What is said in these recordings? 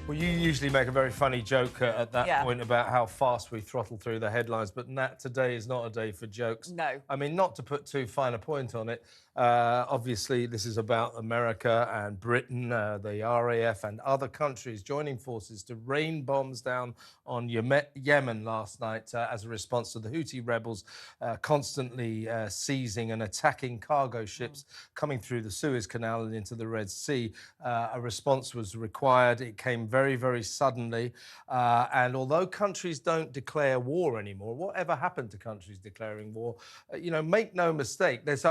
Well, you usually make a very funny joke at that Yeah. point about how fast we throttle through the headlines, but Nat, today is not a day for jokes. No. I mean, not to put too fine a point on it, obviously this is about America and Britain, the RAF and other countries joining forces to rain bombs down on Yemen last night as a response to the Houthi rebels constantly seizing and attacking cargo ships coming through the Suez Canal and into the Red Sea. A response was required. It came very, very suddenly. And although countries don't declare war anymore, whatever happened to countries declaring war? Make no mistake. There's,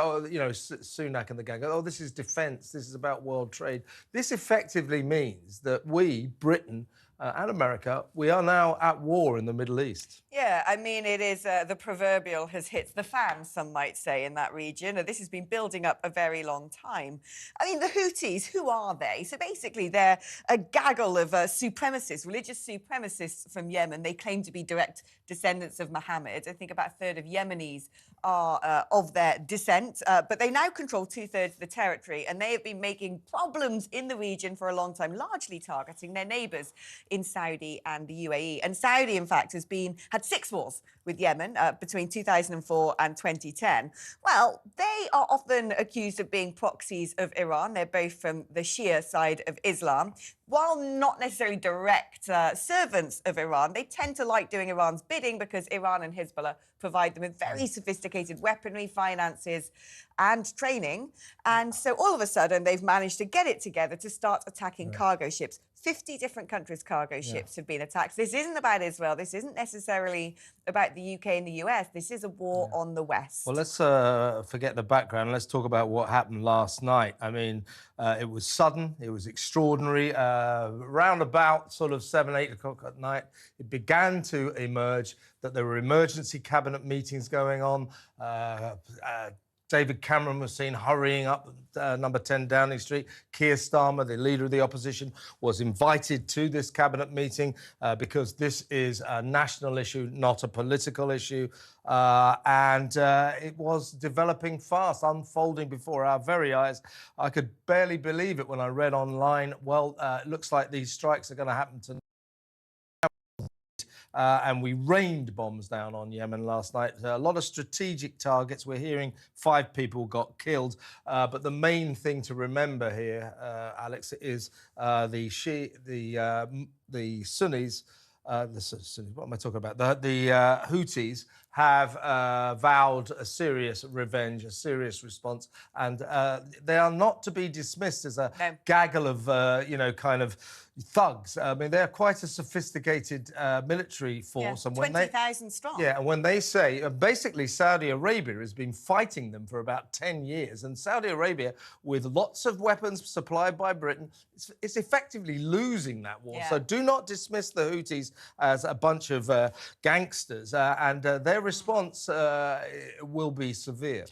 Sunak and the gang, oh, this is defense. This is about world trade. This effectively means that we, Britain, and America, we are now at war in the Middle East. Yeah, I mean, it is the proverbial has hit the fan, some might say, in that region. This has been building up a very long time. I mean, the Houthis, who are they? So basically, they're a gaggle of supremacists, religious supremacists from Yemen. They claim to be direct descendants of Muhammad. I think about a third of Yemenis are of their descent, but they now control 2/3 of the territory, and they have been making problems in the region for a long time, largely targeting their neighbours in Saudi and the UAE. And Saudi, in fact, had 6 wars with Yemen between 2004 and 2010. Well, they are often accused of being proxies of Iran. They're both from the Shia side of Islam. While not necessarily direct servants of Iran, they tend to like doing Iran's bidding because Iran and Hezbollah provide them with very sophisticated weaponry, finances and training. And so all of a sudden, they've managed to get it together to start attacking cargo ships. 50 different countries' cargo ships have been attacked. This isn't about Israel. This isn't necessarily about the UK and the US. This is a war on the West. Well, let's forget the background. Let's talk about what happened last night. I mean, it was sudden. It was extraordinary. Round about sort of 7, 8 o'clock at night, it began to emerge that there were emergency cabinet meetings going on. David Cameron was seen hurrying up number 10 Downing Street. Keir Starmer, the leader of the opposition, was invited to this cabinet meeting because this is a national issue, not a political issue. And it was developing fast, unfolding before our very eyes. I could barely believe it when I read online, well, it looks like these strikes are going to happen tonight. And we rained bombs down on Yemen last night. A lot of strategic targets. We're hearing 5 people got killed. But the main thing to remember here, Alex, is the Sunnis. What am I talking about? The Houthis have vowed a serious revenge, a serious response, and they are not to be dismissed as a gaggle of, kind of thugs. I mean, they're quite a sophisticated military force. Yeah, and when 20,000 strong. Yeah, and when they say, basically, Saudi Arabia has been fighting them for about 10 years, and Saudi Arabia, with lots of weapons supplied by Britain, is effectively losing that war. Yeah. So do not dismiss the Houthis as a bunch of gangsters, and their response will be severe.